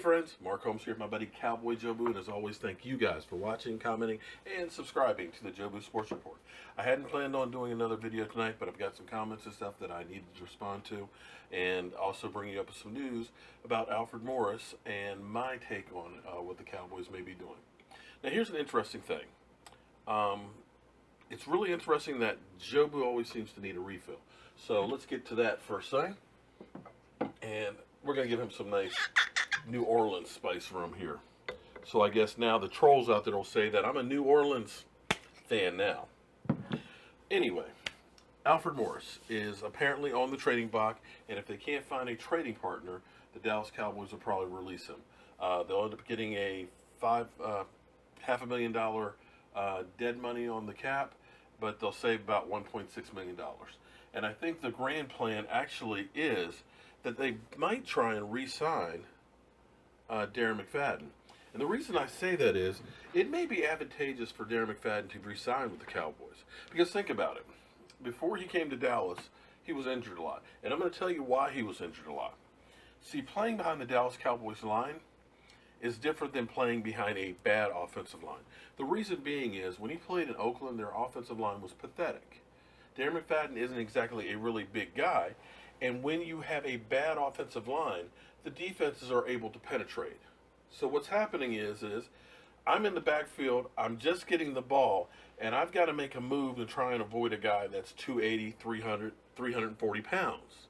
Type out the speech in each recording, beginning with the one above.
friends, Mark Holmes here with my buddy CowboyJobu, and as always, thank you guys for watching, commenting, and subscribing to the Jobu Sports Report. I hadn't planned on doing another video tonight, but I've got some comments and stuff that I needed to respond to, and also bring you up with some news about Alfred Morris and my take on what the Cowboys may be doing. Now, here's an interesting thing. It's really interesting that Jobu always seems to need a refill. So let's get to that first thing, and we're going to give him some nice New Orleans spice rum here. So I guess now the trolls out there will say that I'm a New Orleans fan now. Anyway, Alfred Morris is apparently on the trading block, and if they can't find a trading partner, the Dallas Cowboys will probably release him. They'll end up getting a $500,000 dead money on the cap, but they'll save about $1.6 million. And I think the grand plan actually is that they might try and re-sign Darren McFadden. And the reason I say that is, it may be advantageous for Darren McFadden to re-sign with the Cowboys. Because think about it. Before he came to Dallas, he was injured a lot. And I'm going to tell you why he was injured a lot. See, playing behind the Dallas Cowboys line is different than playing behind a bad offensive line. The reason being is, when he played in Oakland, their offensive line was pathetic. Darren McFadden isn't exactly a really big guy, and when you have a bad offensive line, the defenses are able to penetrate. So what's happening is I'm in the backfield, I'm just getting the ball, and I've got to make a move and try and avoid a guy that's 280, 300, 340 pounds.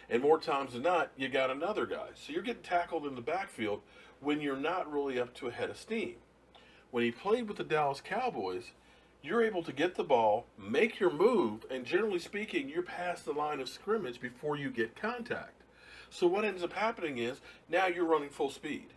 And more times than not, you got another guy. So you're getting tackled in the backfield when you're not really up to a head of steam. When he played with the Dallas Cowboys, you're able to get the ball, make your move, and generally speaking, you're past the line of scrimmage before you get contact. So what ends up happening is, now you're running full speed.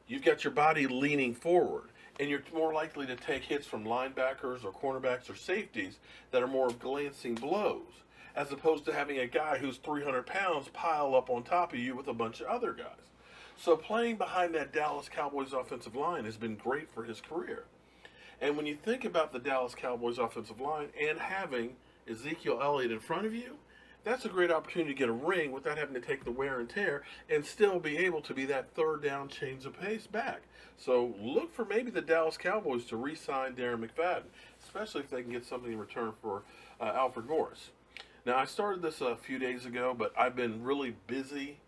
You've got your body leaning forward, and you're more likely to take hits from linebackers or cornerbacks or safeties that are more of glancing blows, as opposed to having a guy who's 300 pounds pile up on top of you with a bunch of other guys. So playing behind that Dallas Cowboys offensive line has been great for his career. And when you think about the Dallas Cowboys offensive line and having Ezekiel Elliott in front of you, that's a great opportunity to get a ring without having to take the wear and tear and still be able to be that third down change of pace back. So look for maybe the Dallas Cowboys to re-sign Darren McFadden, especially if they can get something in return for Alfred Morris. Now, I started this a few days ago, but I've been really busy,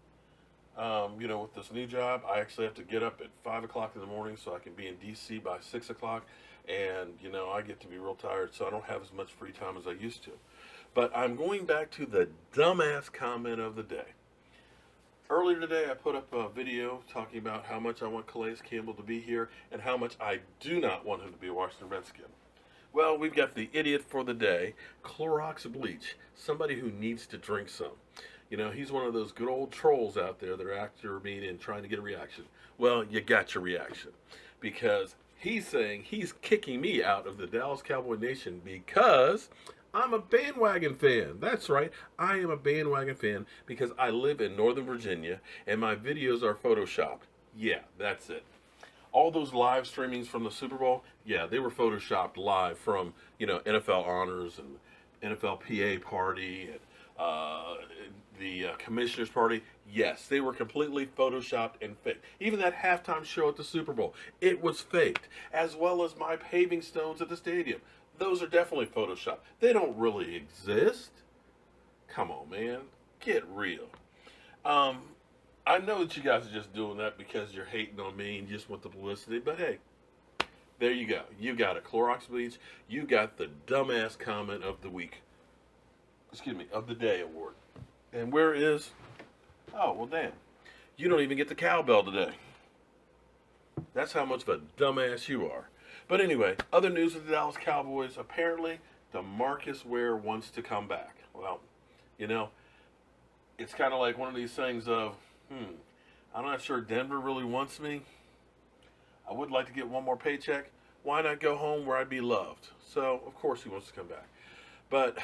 with this new job. I actually have to get up at 5 o'clock in the morning so I can be in D.C. by 6 o'clock. And, I get to be real tired, so I don't have as much free time as I used to. But I'm going back to the dumbass comment of the day. Earlier today, I put up a video talking about how much I want Calais Campbell to be here and how much I do not want him to be a Washington Redskin. Well, we've got the idiot for the day, Clorox bleach, somebody who needs to drink some. He's one of those good old trolls out there that are after me and trying to get a reaction. Well, you got your reaction, because he's saying he's kicking me out of the Dallas Cowboy Nation because I'm a bandwagon fan. That's right, I am a bandwagon fan because I live in Northern Virginia and my videos are photoshopped. Yeah, that's it. All those live streamings from the Super Bowl, yeah, they were photoshopped live from, NFL Honors and NFL PA Party and the Commissioner's Party. Yes, they were completely photoshopped and faked. Even that halftime show at the Super Bowl, it was faked, as well as my paving stones at the stadium. Those are definitely photoshopped. They don't really exist. Come on, man. Get real. I know that you guys are just doing that because you're hating on me and just want the publicity, but hey, there you go. You got a Clorox bleach. You got the dumbass comment of the week. Of the day award. And where is... Oh, well, damn. You don't even get the cowbell today. That's how much of a dumbass you are. But anyway, other news with the Dallas Cowboys. Apparently, DeMarcus Ware wants to come back. Well, it's kind of like one of these things of, I'm not sure Denver really wants me. I would like to get one more paycheck. Why not go home where I'd be loved? So, of course, he wants to come back. But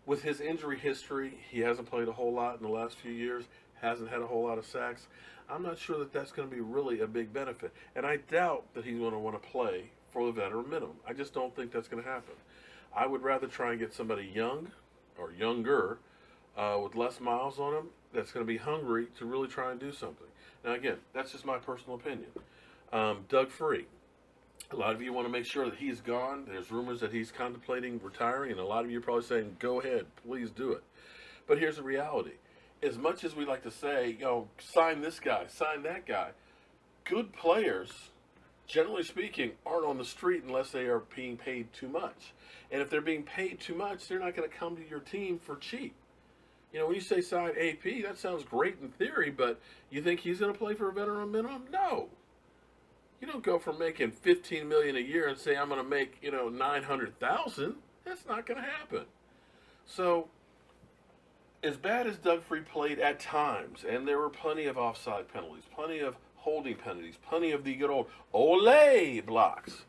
with his injury history, he hasn't played a whole lot in the last few years, hasn't had a whole lot of sacks. I'm not sure that that's going to be really a big benefit. And I doubt that he's going to want to play for the veteran minimum. I just don't think that's going to happen. I would rather try and get somebody young or younger with less miles on him that's going to be hungry to really try and do something. Now, again, that's just my personal opinion. Doug Free. A lot of you want to make sure that he's gone. There's rumors that he's contemplating retiring, and a lot of you are probably saying, go ahead, please do it. But here's the reality. As much as we like to say, sign this guy, sign that guy, good players, generally speaking, aren't on the street unless they are being paid too much. And if they're being paid too much, they're not going to come to your team for cheap. When you say sign AP, that sounds great in theory, but you think he's going to play for a veteran minimum? No. You don't go from making $15 million a year and say I'm going to make $900,000. That's not going to happen. So, as bad as Doug Free played at times, and there were plenty of offside penalties, plenty of holding penalties, plenty of the good old ole blocks.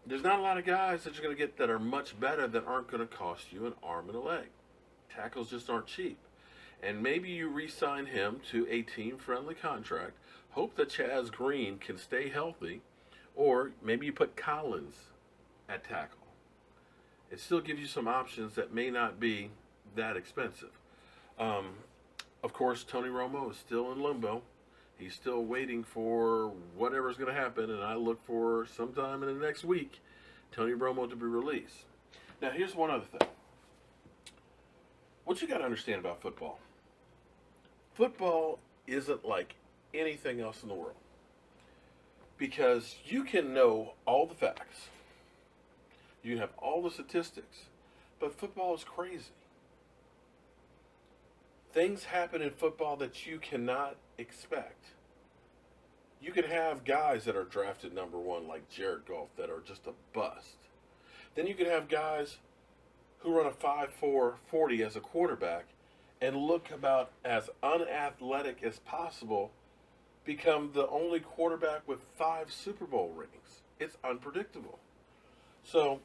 There's not a lot of guys that you're going to get that are much better that aren't going to cost you an arm and a leg. Tackles just aren't cheap. And maybe you re-sign him to a team-friendly contract, hope that Chaz Green can stay healthy, or maybe you put Collins at tackle. It still gives you some options that may not be that expensive. Of course, Tony Romo is still in limbo. He's still waiting for whatever's going to happen, and I look for sometime in the next week Tony Romo to be released. Now, here's one other thing. What you got to understand about football. Football isn't like anything else in the world. Because you can know all the facts. You can have all the statistics. But football is crazy. Things happen in football that you cannot expect. You can have guys that are drafted number one, like Jared Goff, that are just a bust. Then you can have guys who run a 5.4 40 as a quarterback and look about as unathletic as possible, become the only quarterback with 5 Super Bowl rings. It's unpredictable. So,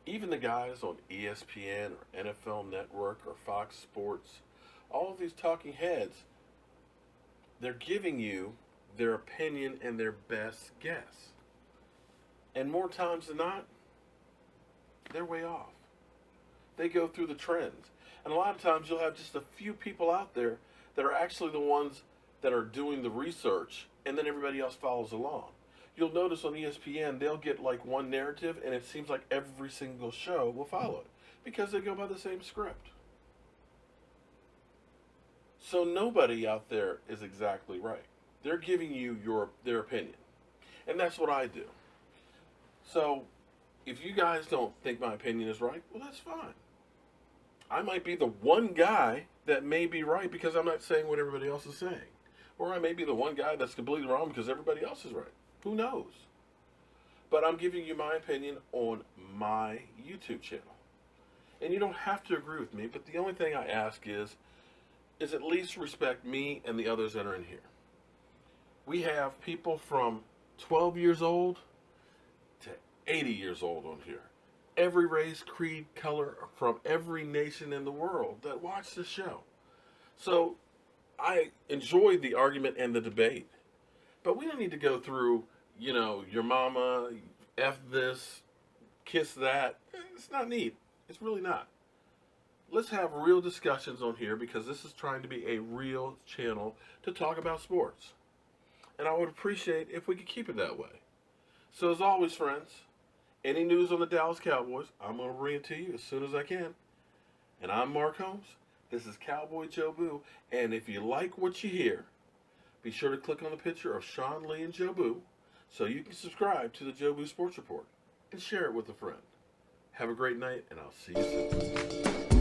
even the guys on ESPN or NFL Network or Fox Sports, all of these talking heads, they're giving you their opinion and their best guess. And more times than not, they're way off. They go through the trends. And a lot of times you'll have just a few people out there that are actually the ones that are doing the research, and then everybody else follows along. You'll notice on ESPN, they'll get like one narrative, and it seems like every single show will follow it because they go by the same script. So nobody out there is exactly right. They're giving you their opinion. And that's what I do. So if you guys don't think my opinion is right, well, that's fine. I might be the one guy that may be right because I'm not saying what everybody else is saying. Or I may be the one guy that's completely wrong because everybody else is right. Who knows? But I'm giving you my opinion on my YouTube channel. And you don't have to agree with me, but the only thing I ask is at least respect me and the others that are in here. We have people from 12 years old to 80 years old on here. Every race, creed, color, from every nation in the world that watch the show. So I enjoy the argument and the debate. But we don't need to go through, your mama, F this, kiss that. It's not neat. It's really not. Let's have real discussions on here because this is trying to be a real channel to talk about sports. And I would appreciate if we could keep it that way. So as always, friends, any news on the Dallas Cowboys, I'm going to bring it to you as soon as I can. And I'm Mark Holmes. This is CowboyJobu. And if you like what you hear, be sure to click on the picture of Sean Lee and Jobu so you can subscribe to the Jobu Sports Report and share it with a friend. Have a great night, and I'll see you soon.